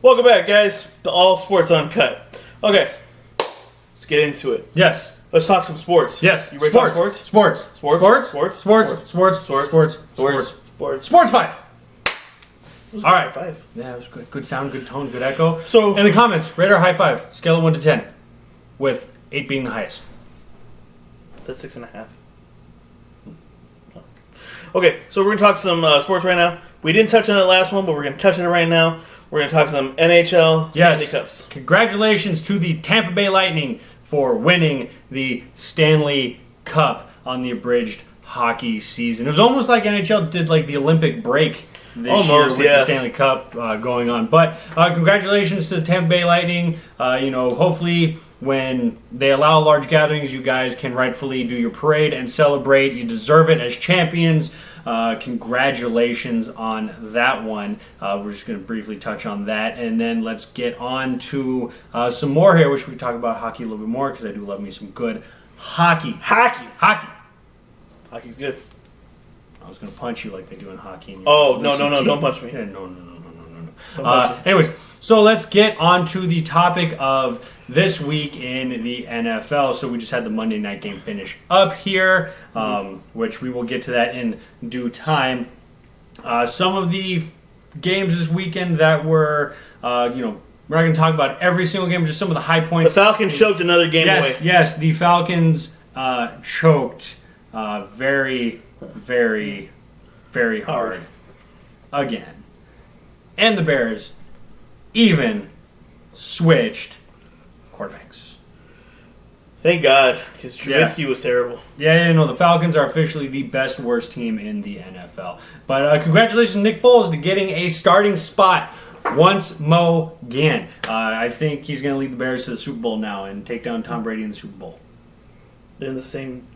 Welcome back, guys, to All Sports Uncut. Okay, let's get into it. Yes. Let's talk some sports. Yes. You ready to talk sports? Sports. Sports. Sports. Sports. Sports. Sports. Sports. Sports. Sports. Sports 5. All right. 5. Yeah, it was good. Good sound, good tone, good echo. So, in the comments, rate our high five. Scale of 1 to 10, with 8 being the highest. that's 6.5. Okay, so we're gonna talk some sports right now. We didn't touch on it last one, but we're gonna touch on it right now. We're gonna talk some NHL Stanley Cups. Congratulations to the Tampa Bay Lightning for winning the Stanley Cup on the abridged hockey season. It was almost like NHL did like the Olympic break this year with the Stanley Cup going on. But congratulations to the Tampa Bay Lightning. Hopefully when they allow large gatherings, you guys can rightfully do your parade and celebrate. You deserve it as champions. Congratulations on that one. We're just going to briefly touch on that, and then let's get on to some more here, which we talk about hockey a little bit more, because I do love me some good hockey. Hockey's good. I was going to punch you like they do in hockey. No, don't punch me. Yeah, no. Anyways, so let's get on to the topic of this week in the NFL. So we just had the Monday night game finish up here, which we will get to that in due time. Some of the games this weekend that were, we're not going to talk about every single game, just some of the high points. The Falcons choked another game away. Yes, the Falcons choked very, very, very hard again. And the Bears even switched quarterbacks. Thank God, because Trubisky was terrible. The Falcons are officially the best worst team in the NFL. But congratulations, Nick Foles, to getting a starting spot once more again. I think he's going to lead the Bears to the Super Bowl now and take down Tom Brady in the Super Bowl. They're in the same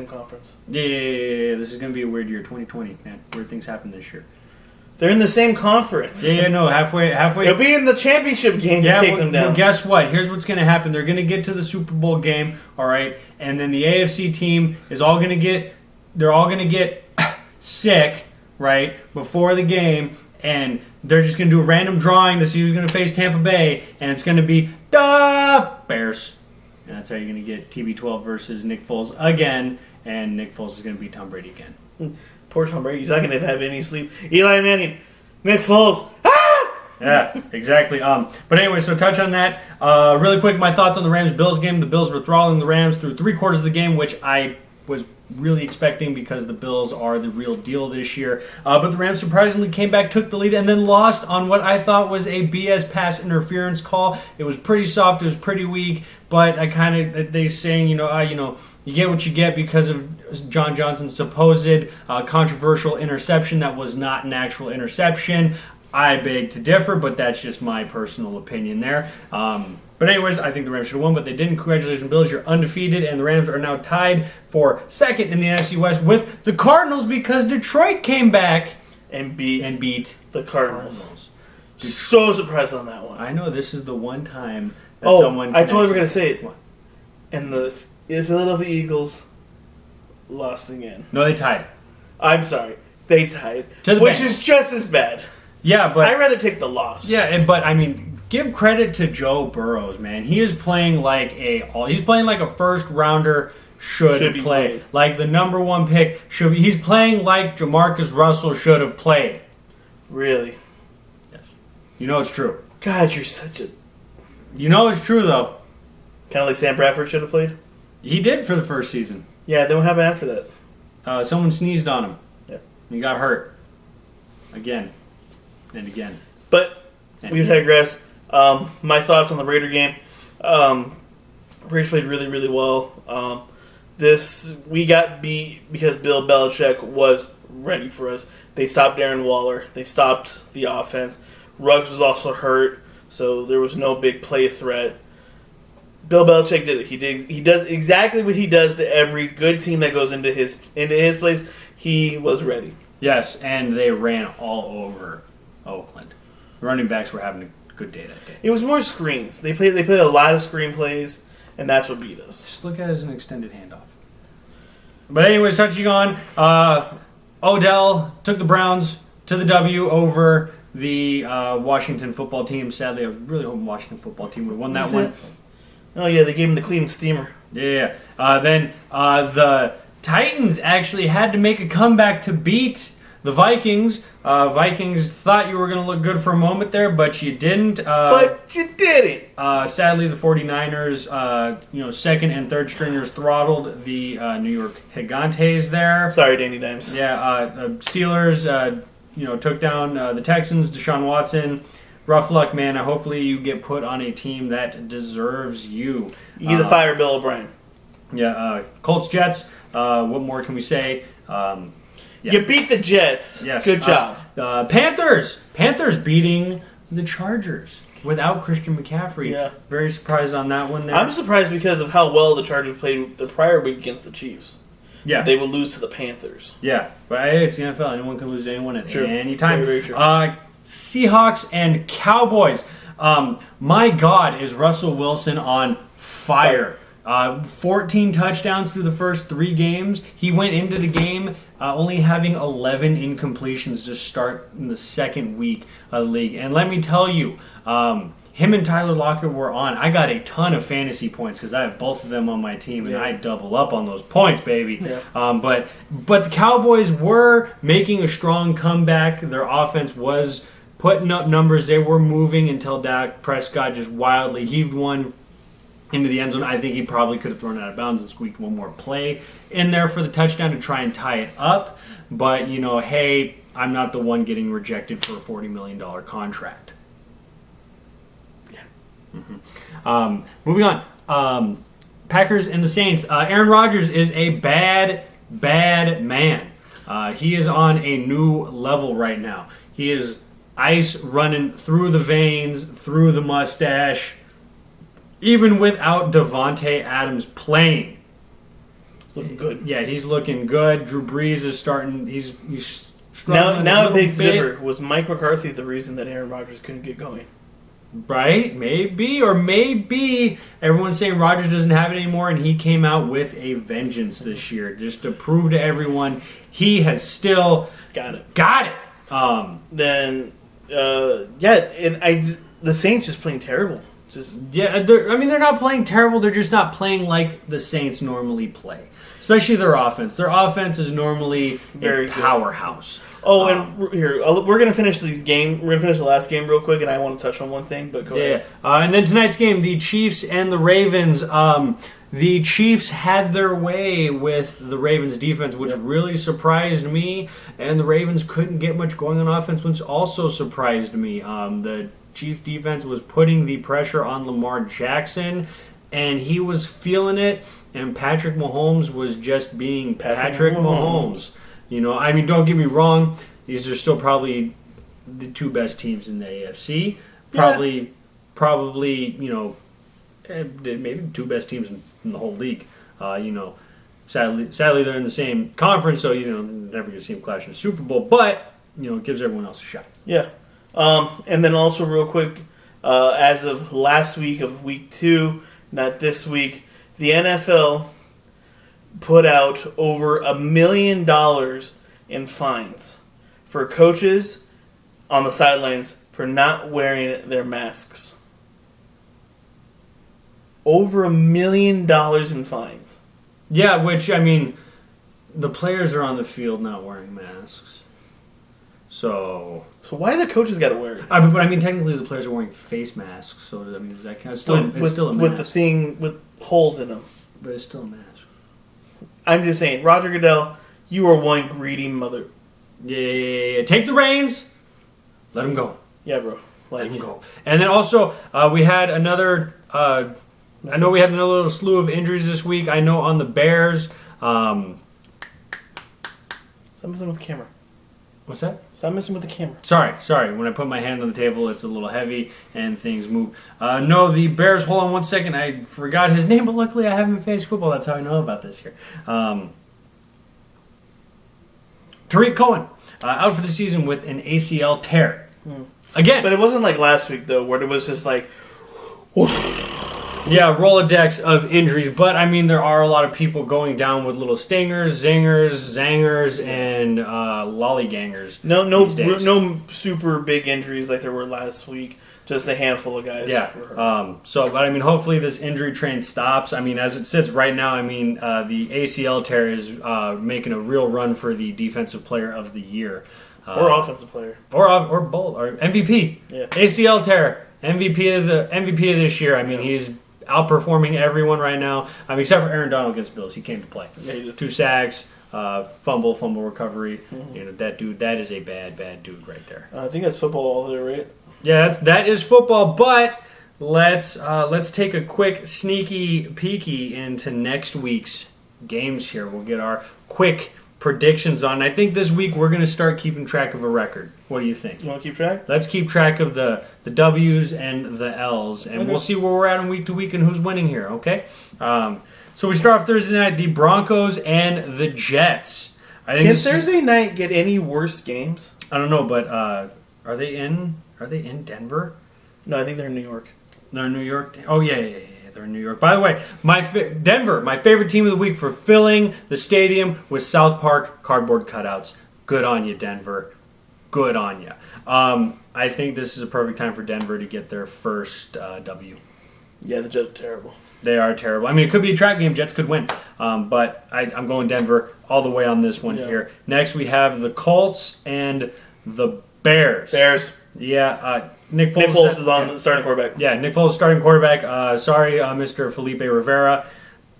conference. Yeah. This is going to be a weird year, 2020, man. Weird things happen this year. They're in the same conference. Halfway. They'll be in the championship game to take them down. Well, guess what? Here's what's going to happen. They're going to get to the Super Bowl game, all right? And then the AFC team is all going to get sick, right, before the game, and they're just going to do a random drawing to see who's going to face Tampa Bay, and it's going to be the Bears. And that's how you're going to get TB12 versus Nick Foles again, and Nick Foles is going to beat Tom Brady again. Poor Tom Brady. He's not going to have any sleep. Eli Manning, Nick Foles. Yeah, exactly. But anyway, so touch on that. Really quick, my thoughts on the Rams-Bills game. The Bills were throttling the Rams through 3/4 of the game, which I was really expecting because the Bills are the real deal this year. But the Rams surprisingly came back, took the lead, and then lost on what I thought was a BS pass interference call. It was pretty soft. It was pretty weak. But they saying, you get what you get because of John Johnson's supposed controversial interception that was not an actual interception. I beg to differ, but that's just my personal opinion there. But anyways, I think the Rams should have won, but they didn't. Congratulations, Bills. You're undefeated, and the Rams are now tied for second in the NFC West with the Cardinals because Detroit came back and beat the Cardinals. So surprised on that one. I know this is the one time that someone... I totally forgot to say it. What? And the Philadelphia Eagles lost again. No, they tied. I'm sorry. They tied. Which is just as bad. Yeah, but... I'd rather take the loss. Yeah, but I mean, give credit to Joe Burrows, man. He is playing like he's playing like a first rounder should play. Like the number one pick should be. He's playing like Jamarcus Russell should have played. Really? Yes. You know it's true. God, you're such a... You know it's true, though. Kind of like Sam Bradford should have played? He did for the first season. Yeah, then what happened after that? Someone sneezed on him. Yeah. He got hurt. Again. And again. But we digress. My thoughts on the Raider game. Raiders played really, really well. We got beat because Bill Belichick was ready for us. They stopped Darren Waller. They stopped the offense. Ruggs was also hurt, so there was no big play threat. Bill Belichick did it. He does exactly what he does to every good team that goes into his place. He was ready. Yes, and they ran all over Oakland. The running backs were having a good day that day. It was more screens. They played a lot of screen plays, and that's what beat us. Just look at it as an extended handoff. But anyways, touching on, Odell took the Browns to the W over the Washington football team. Sadly, I was really hoping Washington football team would have won that one. Oh, yeah, they gave him the Cleveland Steamer. Yeah. Then the Titans actually had to make a comeback to beat the Vikings. Vikings thought you were going to look good for a moment there, but you didn't. But you did it. Sadly, the 49ers, second and third stringers throttled the New York Gigantes there. Sorry, Danny Dimes. Yeah, Steelers, took down the Texans, Deshaun Watson. Rough luck, man. Hopefully you get put on a team that deserves you. You either fire Bill O'Brien. Yeah, Colts, Jets. What more can we say? Yeah. You beat the Jets. Yes. Good job. Panthers beating the Chargers without Christian McCaffrey. Yeah. Very surprised on that one there. I'm surprised because of how well the Chargers played the prior week against the Chiefs. Yeah. They will lose to the Panthers. Yeah. But hey, it's the NFL. Anyone can lose to anyone at any time. Very, very true. Seahawks and Cowboys. My God, is Russell Wilson on fire. 14 touchdowns through the first 3 games. He went into the game only having 11 incompletions to start in the second week of the league. And let me tell you, him and Tyler Lockett were on. I got a ton of fantasy points because I have both of them on my team, and I double up on those points, baby. Yeah. But the Cowboys were making a strong comeback. Their offense was putting up numbers. They were moving until Dak Prescott just wildly heaved one into the end zone. I think he probably could have thrown it out of bounds and squeaked one more play in there for the touchdown to try and tie it up. But, hey, I'm not the one getting rejected for a $40 million contract. Yeah. Mm-hmm. Moving on. Packers and the Saints. Aaron Rodgers is a bad man. He is on a new level right now. He is ice running through the veins, through the mustache, even without Devontae Adams playing. He's looking good. Yeah, he's looking good. Drew Brees is starting. He's struggling now it begs bit. the differ. Was Mike McCarthy the reason that Aaron Rodgers couldn't get going? Right? Maybe. Or maybe everyone's saying Rodgers doesn't have it anymore, and he came out with a vengeance this year just to prove to everyone he has still got it. The Saints just playing terrible. They're not playing terrible. They're just not playing like the Saints normally play, especially their offense. Their offense is normally very a powerhouse. And here we're gonna finish these game. We're gonna finish the last game real quick, and I want to touch on one thing. But go ahead. And then tonight's game, the Chiefs and the Ravens. The Chiefs had their way with the Ravens defense, which really surprised me, and the Ravens couldn't get much going on offense, which also surprised me. The Chiefs defense was putting the pressure on Lamar Jackson, and he was feeling it, and Patrick Mahomes was just being Patrick Mahomes. Don't get me wrong, these are still probably the 2 best teams in the AFC. Probably, maybe the 2 best teams in the whole league. Sadly they're in the same conference, so never going to see them clash in the Super Bowl. But it gives everyone else a shot. Yeah. And then also real quick, as of last week of week 2, not this week, the NFL put out over $1 million in fines for coaches on the sidelines for not wearing their masks. Over $1 million in fines. Yeah, which, the players are on the field not wearing masks. So why the coaches got to wear it? But technically the players are wearing face masks. So does that count? It's still a mask. With the thing with holes in them. But it's still a mask. I'm just saying, Roger Goodell, you are one greedy mother. Yeah. Take the reins. Let him go. Yeah, bro. Let him go. And then also, we had another. I know we had another little slew of injuries this week. I know on the Bears. Stop messing with the camera. What's that? Stop messing with the camera. Sorry. When I put my hand on the table, it's a little heavy and things move. No, the Bears. Hold on one second. I forgot his name, but luckily I have him in fantasy football. That's how I know about this here. Tariq Cohen out for the season with an ACL tear. Again. But it wasn't like last week, though, where it was just like... Yeah, Rolodex of injuries. But, I mean, there are a lot of people going down with little stingers, zingers, zangers, and lollygangers. No super big injuries like there were last week. Just a handful of guys. Yeah. But I mean, hopefully this injury train stops. I mean, as it sits right now, I mean, the ACL tear is making a real run for the Defensive Player of the Year. Or Offensive Player. Or both. Or MVP. Yeah. ACL tear. MVP of this year. I mean, he's outperforming everyone right now. I mean, except for Aaron Donald against the Bills. He came to play. Yeah, he did. 2 sacks, fumble recovery. Mm-hmm. You know, that is a bad dude right there. I think that's football all there, right? Yeah, that is football, but let's take a quick sneaky peeky into next week's games here. We'll get our quick predictions on. I think this week we're going to start keeping track of a record. What do you think? You want to keep track? Let's keep track of the W's and the L's, and we'll see where we're at in week to week and who's winning here, okay? So we start off Thursday night, the Broncos and the Jets. Can Thursday night get any worse games? I don't know, but are they in Denver? No, I think they're in New York. They're in New York? Oh, yeah, they're in New York. By the way, Denver, my favorite team of the week for filling the stadium with South Park cardboard cutouts. Good on you, Denver. Good on you. I think this is a perfect time for Denver to get their first W. Yeah, the Jets are terrible. They are terrible. I mean, it could be a trap game. Jets could win. But I'm going Denver all the way on this one here. Next, we have the Colts and the Bears. Yeah, Nick Foles is on the starting quarterback. Yeah, Nick Foles starting quarterback. Sorry, Mr. Felipe Rivera,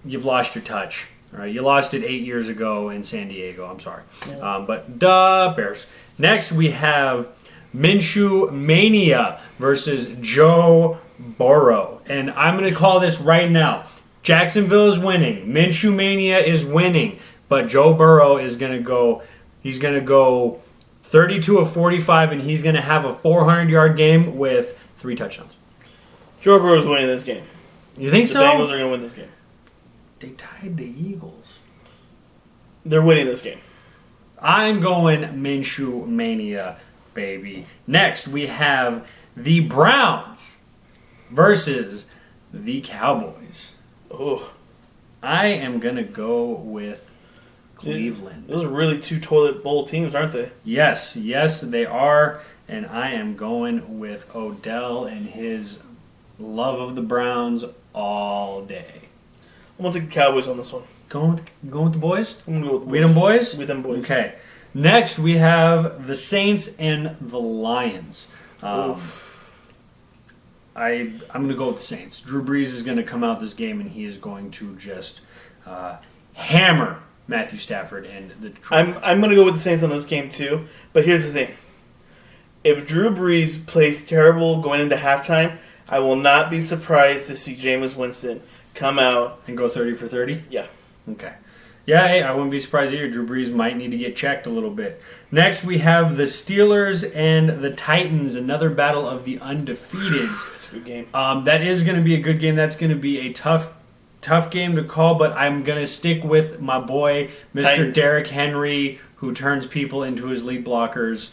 you've lost your touch. All right, you lost it 8 years ago in San Diego. I'm sorry, but Bears. Next, we have Minshew Mania versus Joe Burrow, and I'm going to call this right now. Jacksonville is winning. Minshew Mania is winning, but Joe Burrow is going to go. He's going to go 32 of 45, and he's going to have a 400-yard game with 3 touchdowns. Joe Burrow's winning this game. You think so? The Bengals are going to win this game. They tied the Eagles. They're winning this game. I'm going Minshew Mania, baby. Next, we have the Browns versus the Cowboys. Oh, I am going to go with Cleveland. Those are really 2 toilet bowl teams, aren't they? Yes, they are. And I am going with Odell and his love of the Browns all day. I'm going to take the Cowboys on this one. Going with the boys? I'm going to go with the boys. We them boys? We them boys. Okay. Next, we have the Saints and the Lions. I'm going to go with the Saints. Drew Brees is going to come out this game, and he is going to just hammer Matthew Stafford and the Detroit. I'm going to go with the Saints on this game, too. But here's the thing. If Drew Brees plays terrible going into halftime, I will not be surprised to see Jameis Winston come out. And go 30 for 30? Yeah. Okay. Yeah, hey, I wouldn't be surprised either. Drew Brees might need to get checked a little bit. Next, we have the Steelers and the Titans, another battle of the undefeateds. It's a good game. That is going to be a good game. That's going to be a tough game to call, but I'm going to stick with my boy, Mr. Titans. Derrick Henry, who turns people into his lead blockers.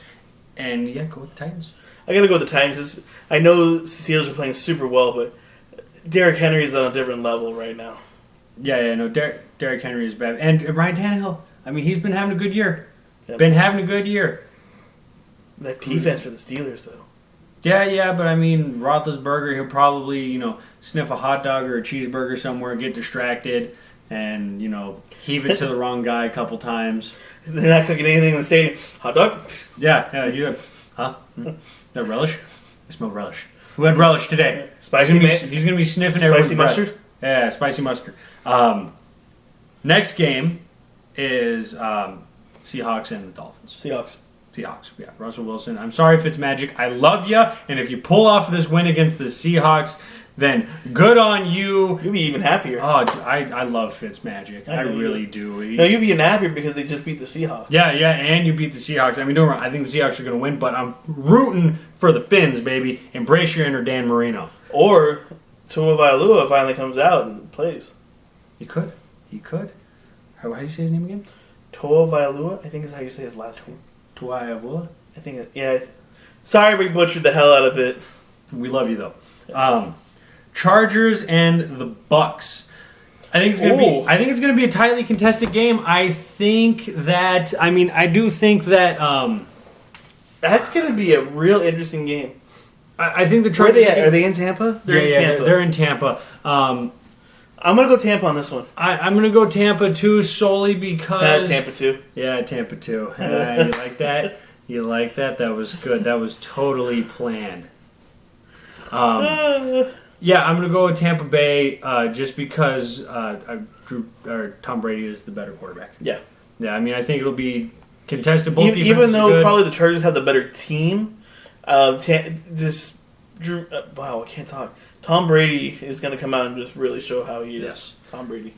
And, yeah, go with the Titans. I got to go with the Titans. I know the Steelers are playing super well, but Derrick Henry is on a different level right now. Yeah, no, Derrick Henry is bad. And Ryan Tannehill, I mean, he's been having a good year. Yep. Been having a good year. That defense for the Steelers, though. Yeah, but I mean, Roethlisberger, he'll probably, sniff a hot dog or a cheeseburger somewhere, get distracted, and, heave it to the wrong guy a couple times. They're not going to get anything in the stadium. Hot dog? Yeah, you have, huh? That relish? I smell relish. Who had relish today? Spicy He's going to be sniffing everyone's Spicy breath. mustard? Yeah, spicy mustard. Next game is Seahawks and the Dolphins. Seahawks, yeah. Russell Wilson. I'm sorry, Fitzmagic. I love you, and if you pull off this win against the Seahawks, then good on you. You'll be even happier. Oh, I love Fitzmagic. I really do. No, you'll be even happier because they just beat the Seahawks. Yeah, and you beat the Seahawks. I mean, don't worry. I think the Seahawks are going to win, but I'm rooting for the Finns, baby. Embrace your inner Dan Marino. Or Tua Vailoa finally comes out and plays. He could. How do you say his name again? Tua Vailoa, I think is how you say his last name. Tuiavua? I think, yeah. Sorry we butchered the hell out of it. We love you, though. Chargers and the Bucks. I think it's gonna be a tightly contested game. I do think that that's gonna be a real interesting game. I think the Where Chargers are they in Tampa? They're in Tampa. They're in Tampa. I'm gonna go Tampa on this one. I'm gonna go Tampa too, solely because Tampa too. Yeah, Tampa too. You like that? You like that? That was good. That was totally planned. Yeah, I'm gonna go with Tampa Bay just because Tom Brady is the better quarterback. Yeah. Yeah, I mean, I think it'll be contested. Both defenses even though are good. Probably the Chargers have the better team. Wow, I can't talk. Tom Brady is going to come out and just really show how he is. Yes. Tom Brady.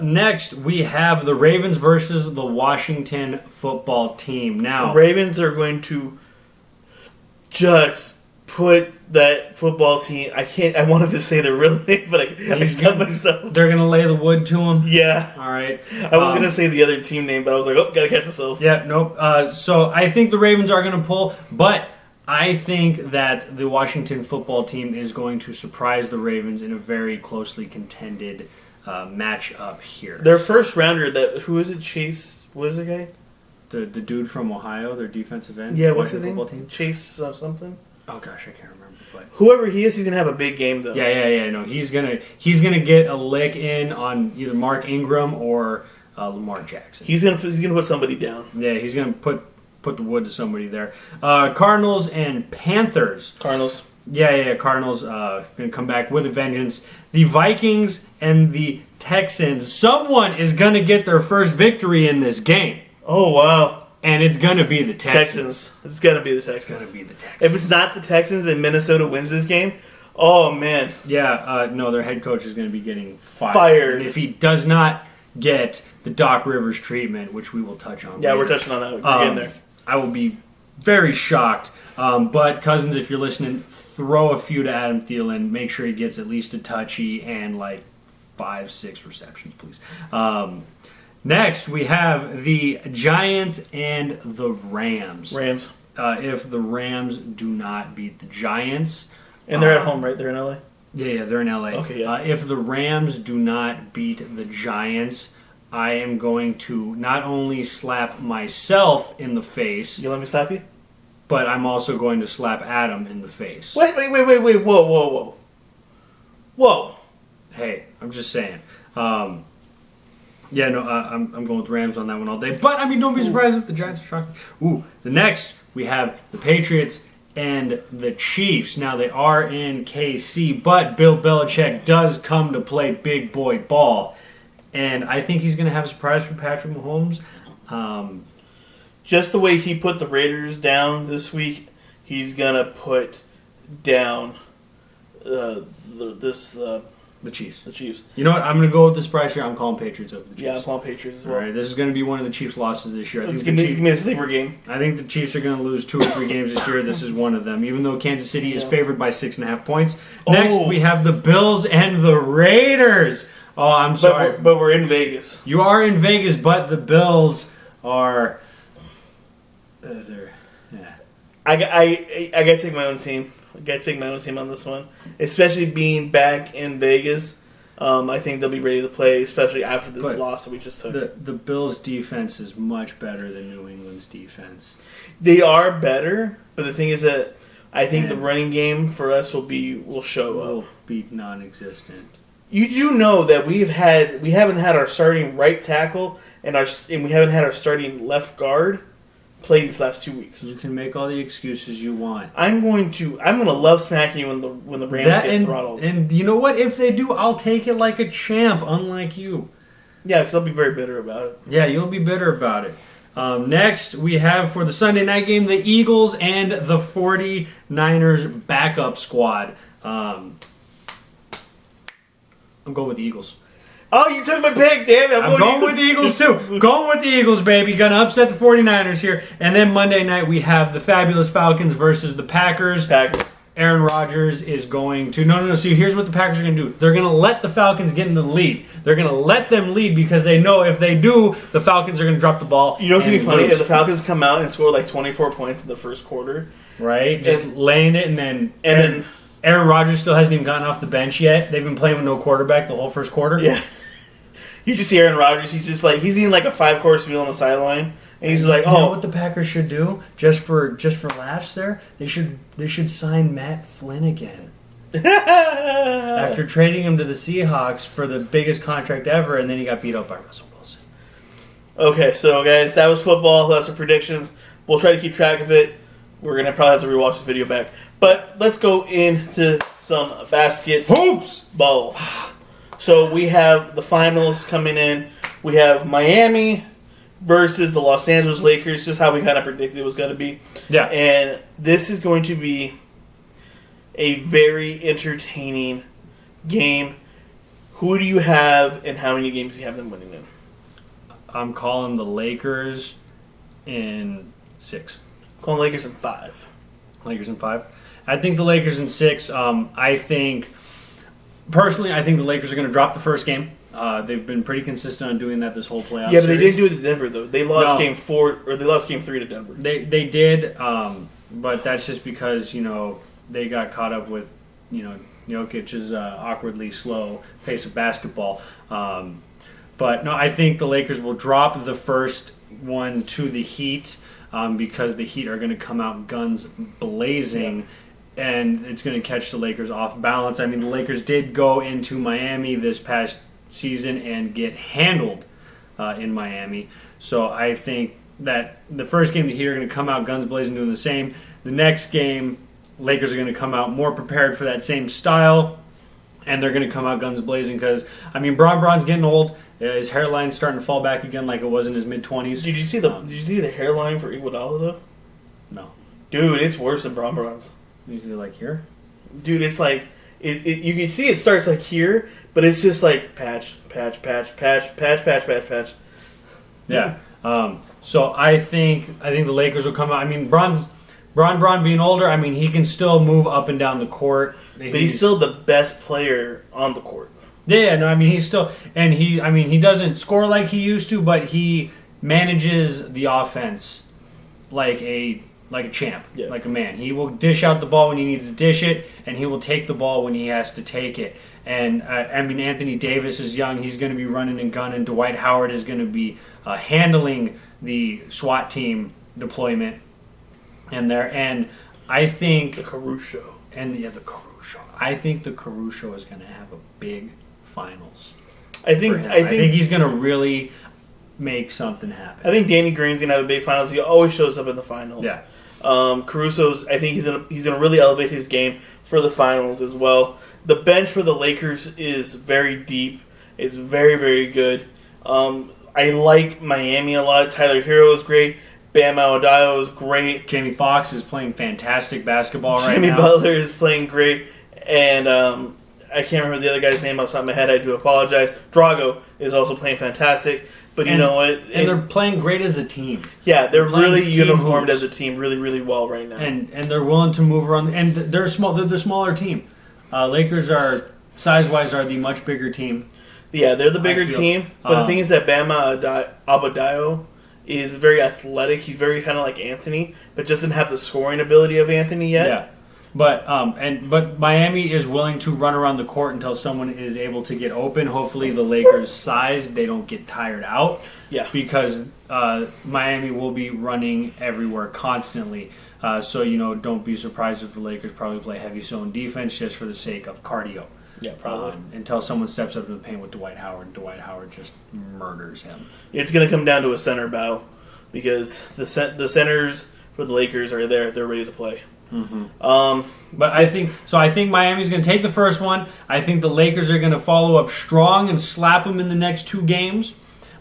Next, we have the Ravens versus the Washington football team. Now, the Ravens are going to just put that football team. I wanted to say their real name, but I stopped myself. They're going to lay the wood to him. Yeah. All right. I was going to say the other team name, but I was like, oh, got to catch myself. Yeah. Nope. So I think the Ravens are going to pull, but I think that the Washington football team is going to surprise the Ravens in a very closely contended matchup here. Their first rounder, who is it? Chase, what is the guy? The dude from Ohio, their defensive end. Yeah, what's his name? Team? Chase something. Oh gosh, I can't remember. But whoever he is, he's gonna have a big game though. Yeah. No, he's gonna get a lick in on either Mark Ingram or Lamar Jackson. He's gonna put somebody down. Yeah, he's gonna put the wood to somebody there. Cardinals and Panthers. Cardinals. Yeah. Cardinals going to come back with a vengeance. The Vikings and the Texans. Someone is going to get their first victory in this game. Oh, wow. And it's going to be the Texans. It's going to be the Texans. If it's not the Texans and Minnesota wins this game, oh, man. Yeah, no, their head coach is going to be getting fired. And if he does not get the Doc Rivers treatment, which we will touch on later. We're touching on that. We're getting there. I will be very shocked. But, Cousins, if you're listening, throw a few to Adam Thielen. Make sure he gets at least a touchy and, 5-6 receptions, please. Next, we have the Giants and the Rams. If the Rams do not beat the Giants... And they're at home, right? They're in L.A.? Yeah, they're in L.A. Okay, yeah. If the Rams do not beat the Giants... I am going to not only slap myself in the face... You let me slap you? But I'm also going to slap Adam in the face. Wait. Whoa. Hey, I'm just saying. I'm going with Rams on that one all day. But, don't be surprised if the Giants are shocking. The next, we have the Patriots and the Chiefs. Now, they are in KC, but Bill Belichick does come to play big boy ball. And I think he's going to have a surprise for Patrick Mahomes. Just the way he put the Raiders down this week, he's going to put down the Chiefs. The Chiefs. You know what? I'm going to go with the surprise here. I'm calling Patriots over the Chiefs. Yeah, I'm calling Patriots as well. All right, this is going to be one of the Chiefs' losses this year. It's going to be a sleeper game. I think the Chiefs are going to lose 2 or 3 games this year. This is one of them, even though Kansas City is favored by 6.5 points. Next, we have the Bills and the Raiders. Oh, I'm sorry. But we're in Vegas. You are in Vegas, but the Bills are... I got to take my own team. I got to take my own team on this one. Especially being back in Vegas. I think they'll be ready to play, especially after this loss that we just took. The Bills' defense is much better than New England's defense. They are better, but the thing is that I think the running game for us will show up. Will be non-existent. You do know that we haven't had our starting right tackle and we haven't had our starting left guard play these last 2 weeks. You can make all the excuses you want. I'm going to love smacking you when the Rams get throttled. And you know what? If they do, I'll take it like a champ, unlike you. Yeah, because I'll be very bitter about it. Yeah, you'll be bitter about it. Next, we have for the Sunday night game, the Eagles and the 49ers backup squad. I'm going with the Eagles. Oh, you took my pick, damn it. I'm going with the Eagles, too. Going with the Eagles, baby. Going to upset the 49ers here. And then Monday night, we have the fabulous Falcons versus the Packers. Aaron Rodgers is going to... No. See, here's what the Packers are going to do. They're going to let the Falcons get into the lead. They're going to let them lead because they know if they do, the Falcons are going to drop the ball. You know what's going to be funny? If the Falcons come out and score 24 points in the first quarter. Right? Just laying it and then... Aaron Rodgers still hasn't even gotten off the bench yet. They've been playing with no quarterback the whole first quarter. Yeah. You just see Aaron Rodgers. He's just like, he's eating like a 5-course meal on the sideline. And he's just like, you know what the Packers should do? Just for laughs there? They should sign Matt Flynn again. After trading him to the Seahawks for the biggest contract ever, and then he got beat up by Russell Wilson. Okay, so guys, that was football. That's our predictions. We'll try to keep track of it. We're going to probably have to rewatch the video back. But let's go into some basket hoops ball. So we have the finals coming in. We have Miami versus the Los Angeles Lakers, just how we kind of predicted it was going to be. Yeah. And this is going to be a very entertaining game. Who do you have, and how many games do you have them winning in? I'm calling the Lakers in 6. Calling Lakers in 5. Lakers in 5. I think the Lakers in 6. I think the Lakers are going to drop the first game. They've been pretty consistent on doing that this whole playoff. Yeah, but series. they didn't do it to Denver though. They lost game 4, or they lost game 3 to Denver. They did, but that's just because they got caught up with Jokic's awkwardly slow pace of basketball. But no, I think the Lakers will drop the first one to the Heat because the Heat are going to come out guns blazing. Yeah. And it's going to catch the Lakers off balance. I mean, the Lakers did go into Miami this past season and get handled in Miami. So I think that the first game, the Heat are going to come out guns blazing doing the same. The next game, Lakers are going to come out more prepared for that same style. And they're going to come out guns blazing because, I mean, Braun's getting old. His hairline's starting to fall back again like it was in his mid-20s. Did you see the hairline for Iguodala, though? No. Dude, it's worse than Braun's. Usually like here? Dude, it's like, you can see it starts like here, but it's just like patch. Yeah. So I think the Lakers will come out. I mean, Braun being older, I mean, he can still move up and down the court. But he's still the best player on the court. Yeah, no, I mean, he's still, and he doesn't score like he used to, but he manages the offense like a champ, like a man. He will dish out the ball when he needs to dish it, and he will take the ball when he has to take it. And, I mean, Anthony Davis is young. He's going to be running and gunning. Dwight Howard is going to be handling the SWAT team deployment in there. And I think... The Caruso. The Caruso. I think the Caruso is going to have a big finals. I think he's going to really make something happen. I think Danny Green's going to have a big finals. He always shows up in the finals. Yeah. Caruso's, I think he's gonna really elevate his game for the finals as well. The bench for the Lakers is very deep. It's very, very good. I like Miami a lot. Tyler Hero is great. Bam Adebayo is great. Jamie Foxx is playing fantastic basketball right now. Jimmy Butler is playing great. And I can't remember the other guy's name off the top of my head. I do apologize. Drago is also playing fantastic. But you know what? And they're playing great as a team. Yeah, they're really uniformed as a team really, really well right now. And they're willing to move around. And they're small. They're the smaller team. Lakers are, size-wise, are the much bigger team. Yeah, they're the bigger team. But the thing is that Bam Adebayo is very athletic. He's very kind of like Anthony, but doesn't have the scoring ability of Anthony yet. Yeah. But Miami is willing to run around the court until someone is able to get open. Hopefully the Lakers' size, they don't get tired out. Yeah. Because Miami will be running everywhere constantly. So, don't be surprised if the Lakers probably play heavy zone defense just for the sake of cardio. Yeah, probably. Until someone steps up to the paint with Dwight Howard. Dwight Howard just murders him. It's going to come down to a center battle because the centers for the Lakers are there. They're ready to play. Mm-hmm. But I think Miami's going to take the first one. I think the Lakers are going to follow up strong and slap them in the next 2 games.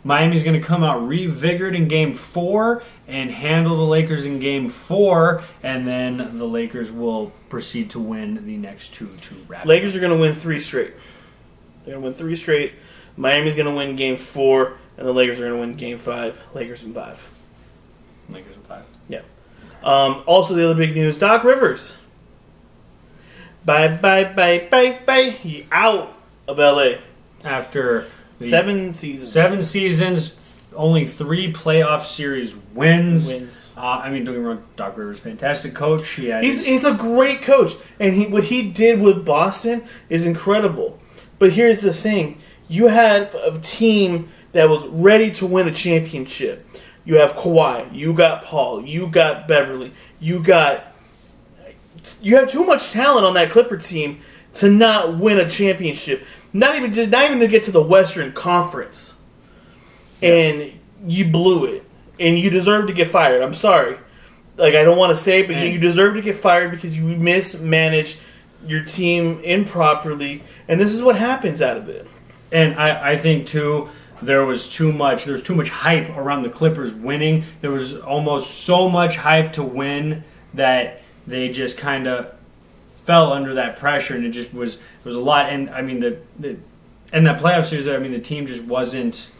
Miami's going to come out revigorated in Game 4 and handle the Lakers in Game 4, and then the Lakers will proceed to win the next 2 rapidly. Lakers are going to win 3 straight. They're going to win 3 straight. Miami's going to win Game 4, and the Lakers are going to win Game 5. Lakers in 5. Lakers in 5. Yeah. Also, the other big news, Doc Rivers. Bye. He out of L.A. After 7 seasons. 7 seasons, only 3 playoff series wins. Don't get me wrong, Doc Rivers, fantastic coach. He's a great coach, and what he did with Boston is incredible. But here's the thing: you had a team that was ready to win a championship. You have Kawhi, you got Paul, you got Beverly, you have too much talent on that Clipper team to not win a championship. Not even to get to the Western Conference. And you blew it. And you deserve to get fired. I'm sorry. I don't want to say it, but you deserve to get fired because you mismanaged your team improperly. And this is what happens out of it. And I think, too, there was too much hype around the Clippers winning. There was almost so much hype to win that they just kind of fell under that pressure, and it was a lot. And I mean, that playoff series, the team just wasn't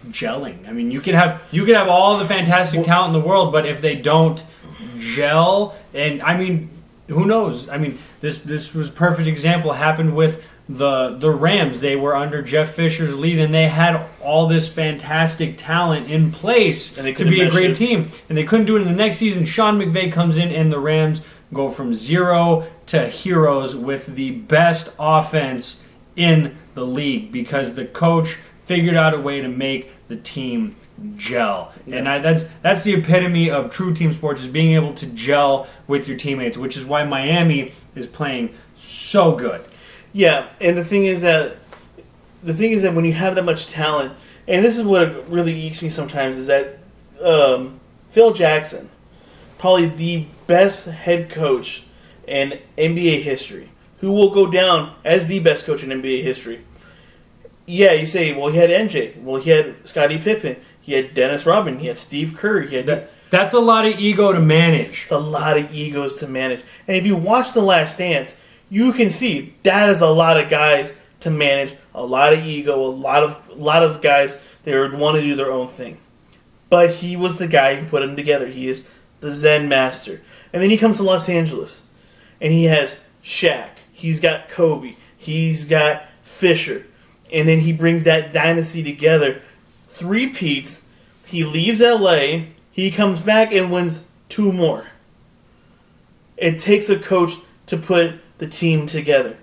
gelling. I mean, you could have all the fantastic talent in the world, but if they don't gel, and I mean, who knows? I mean, this was a perfect example. Happened with the Rams. They were under Jeff Fisher's lead, and they had all this fantastic talent in place to be a great team, and they couldn't do it in the next season. Sean McVay comes in, and the Rams go from 0 to heroes with the best offense in the league because the coach figured out a way to make the team gel. Yeah. And that's the epitome of true team sports, is being able to gel with your teammates, which is why Miami is playing so good. Yeah, and the thing is that when you have that much talent, and this is what really eats me sometimes, is that Phil Jackson, probably the best head coach in NBA history, who will go down as the best coach in NBA history. Yeah, you say, well, he had MJ. Well, he had Scottie Pippen. He had Dennis Rodman. He had Steve Kerr. That's a lot of ego to manage. It's a lot of egos to manage. And if you watch The Last Dance, you can see that is a lot of guys to manage, a lot of ego, a lot of guys that would want to do their own thing. But he was the guy who put them together. He is the Zen master. And then he comes to Los Angeles, and he has Shaq. He's got Kobe. He's got Fisher. And then he brings that dynasty together. 3 peats. He leaves LA. He comes back and wins 2 more. It takes a coach to put the team together.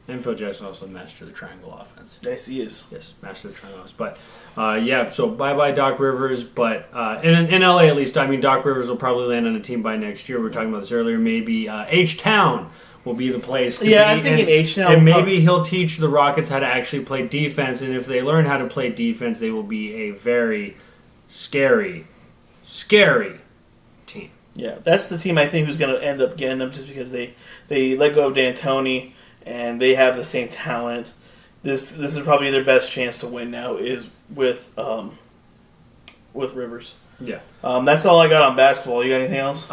And Phil Jackson also mastered the triangle offense. Yes, he is. Yes, mastered the triangle offense. But, so bye-bye Doc Rivers. But in LA, at least, Doc Rivers will probably land on a team by next year. We were talking about this earlier. Maybe H-Town will be the place to be. Yeah, I'm thinking H-Town. And maybe he'll teach the Rockets how to actually play defense. And if they learn how to play defense, they will be a very scary team. Yeah, that's the team I think who's going to end up getting them, just because they let go of D'Antoni and they have the same talent. This is probably their best chance to win now, is with Rivers. Yeah. That's all I got on basketball. You got anything else?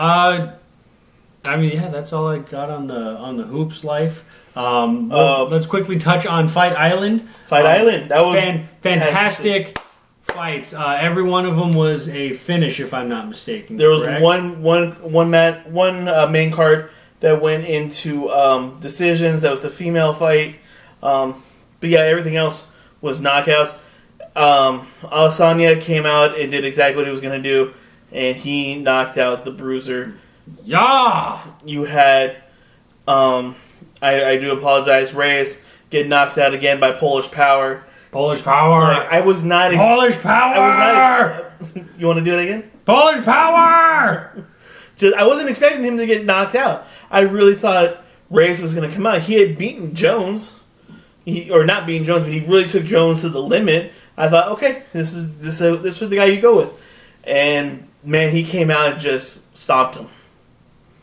That's all I got on the hoops life. Let's quickly touch on Fight Island. Island. That was fantastic fights. Every one of them was a finish, if I'm not mistaken. There was one main card that went into decisions. That was the female fight. But yeah, everything else was knockouts. Adesanya came out and did exactly what he was going to do, and he knocked out the Bruiser. Yeah! You had, I do apologize, Reyes get knocked out again by Polish Power. Polish Power! I was not... Polish Power! You want to do it again? Polish Power! I wasn't expecting him to get knocked out. I really thought Reyes was going to come out. He had beaten Jones. Not beaten Jones, but he really took Jones to the limit. I thought, okay, this is the guy you go with. And, man, he came out and just stopped him.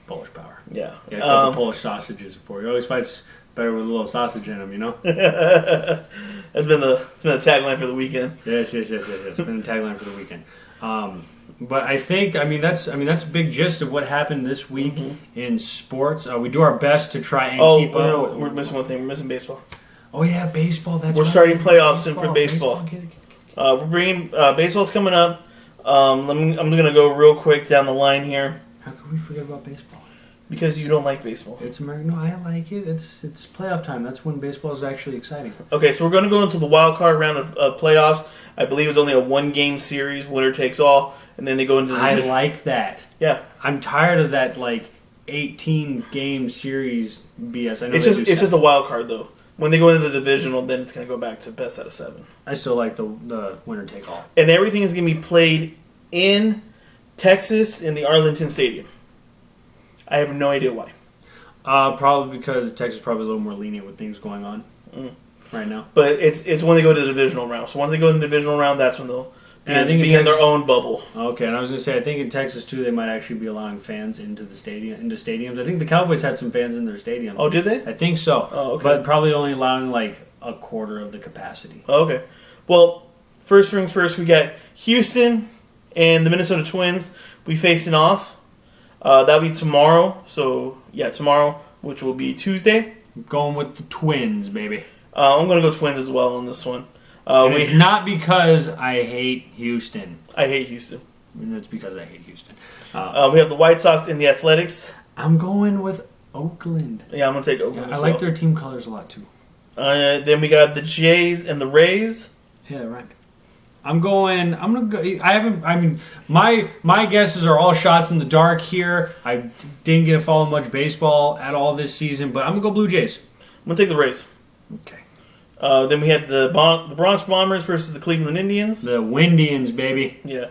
Polish Power. Yeah. Yeah, a couple Polish sausages before. He always fights better with a little sausage in him, you know? That's been the tagline for the weekend. Yes. It's been the tagline for the weekend. But I think, that's a big gist of what happened this week in sports. We do our best to try and keep up. No, we're missing one thing. We're missing baseball. Oh yeah, baseball. We're starting playoffs soon for baseball. We're bringing baseball's coming up. I'm gonna go real quick down the line here. How could we forget about baseball? Because you don't like baseball. It's American. No, I like it. It's playoff time. That's when baseball is actually exciting. Okay, so we're going to go into the wild card round of playoffs. I believe it's only a 1-game series, winner takes all, and then they go into the I like that. Yeah. I'm tired of that 18-game series BS. I know it's just a wild card though. When they go into the divisional, then it's going to go back to best out of 7. I still like the winner take all. And everything is going to be played in Texas in the Arlington Stadium. I have no idea why. Probably because Texas is probably a little more lenient with things going on right now. But it's when they go to the divisional round. So once they go in the divisional round, that's when they'll be in their own bubble. Okay, and I was going to say, I think in Texas too, they might actually be allowing fans into stadiums. I think the Cowboys had some fans in their stadium. Oh, did they? I think so. Oh, okay. But probably only allowing a quarter of the capacity. Oh, okay. Well, first things first, we got Houston and the Minnesota Twins. We facing off. That'll be tomorrow. So, yeah, tomorrow, which will be Tuesday. I'm going with the Twins, baby. I'm going to go Twins as well on this one. It's not because I hate Houston. I hate Houston. It's because I hate Houston. We have the White Sox and the Athletics. I'm going with Oakland. Yeah, I'm going to take Oakland as I well. like their team colors a lot, too. Then we got the Jays and the Rays. Yeah, right. I'm gonna go. My guesses are all shots in the dark here. I didn't get to follow much baseball at all this season, but I'm gonna go Blue Jays. I'm gonna take the Rays. Okay. Then we have the Bronx Bombers versus the Cleveland Indians. The Windians, baby. Yeah,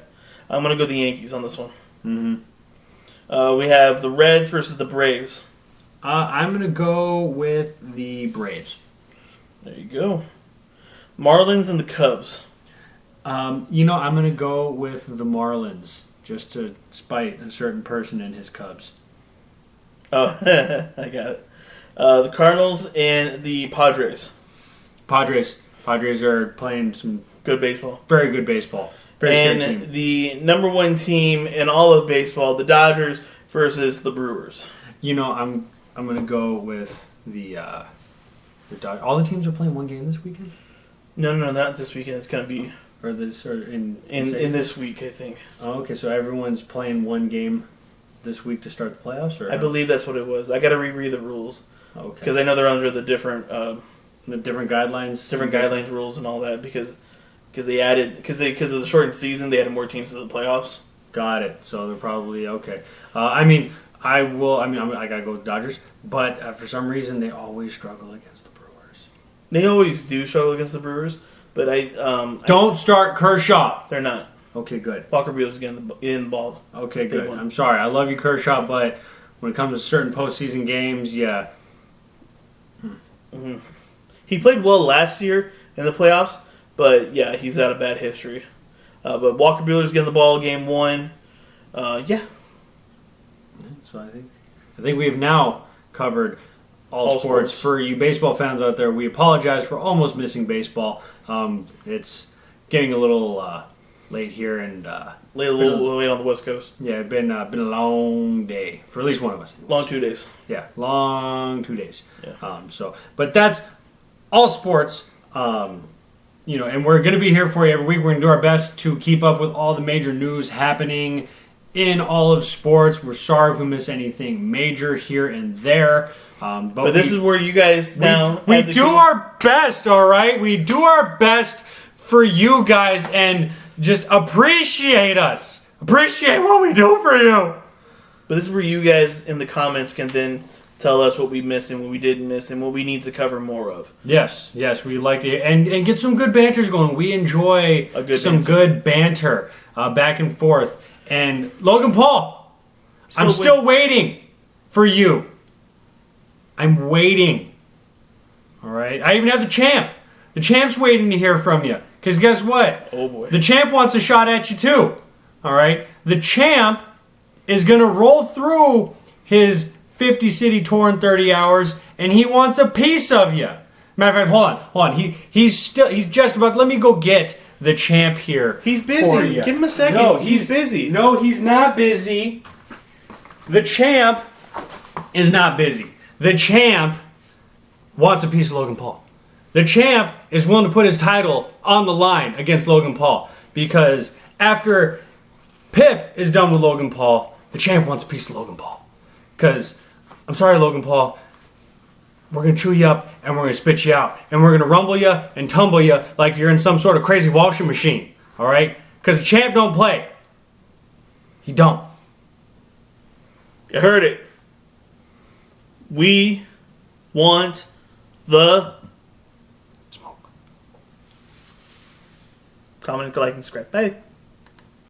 I'm gonna go the Yankees on this one. Mm-hmm. We have the Reds versus the Braves. I'm gonna go with the Braves. There you go. Marlins and the Cubs. I'm going to go with the Marlins, just to spite a certain person in his Cubs. Oh, I got it. The Cardinals and the Padres. Padres are playing some good baseball. Very good baseball. Very and scary team. The number 1 team in all of baseball, the Dodgers versus the Brewers. I'm going to go with the Dodgers. All the teams are playing one game this weekend? No, not this weekend. It's going to be... Or in this week, I think. Oh, okay. So everyone's playing one game this week to start the playoffs, or I believe that's what it was. I got to reread the rules. Okay. Because I know they're under the different guidelines, rules, and all that. Because they added because of the shortened season, they added more teams to the playoffs. Got it. So they're probably okay. I gotta go with Dodgers, but for some reason they always struggle against the Brewers. They always do struggle against the Brewers. But don't start Kershaw. They're not. Okay, good. Walker Buehler's getting involved. Okay, good. I'm sorry. I love you, Kershaw, but when it comes to certain postseason games, yeah. Mm-hmm. He played well last year in the playoffs, but yeah, he's had a bad history. But Walker Buehler's getting the ball game 1. Yeah. So I think we have now covered all sports. For you baseball fans out there, we apologize for almost missing baseball. It's getting a little late here and late on the West Coast. Yeah, it's been a long day for at least one of us. Long 2 days. Yeah, long 2 days. Yeah. But that's all sports. And we're going to be here for you every week. We're going to do our best to keep up with all the major news happening in all of sports. We're sorry if we miss anything major here and there. But this is where you guys now... We do our best, all right? We do our best for you guys and just appreciate us. Appreciate what we do for you. But this is where you guys in the comments can then tell us what we missed and what we didn't miss and what we need to cover more of. Yes, we like to... And get some good banters going. We enjoy good banter back and forth. And Logan Paul, I'm still waiting for you. I'm waiting. All right? I even have the champ. The champ's waiting to hear from you. Because guess what? Oh, boy. The champ wants a shot at you, too. All right? The champ is going to roll through his 50-city tour in 30 hours, and he wants a piece of you. Matter of fact, hold on. He's just about... Let me go get the champ here. He's busy. Give him a second. No, he's busy. No, he's not busy. The champ is not busy. The champ wants a piece of Logan Paul. The champ is willing to put his title on the line against Logan Paul because after Pip is done with Logan Paul, the champ wants a piece of Logan Paul. Because I'm sorry, Logan Paul. We're going to chew you up and we're going to spit you out. And we're going to rumble you and tumble you like you're in some sort of crazy washing machine. All right? Because the champ don't play. He don't. You heard it. We want the Smoke. comment, like, and subscribe. Bye.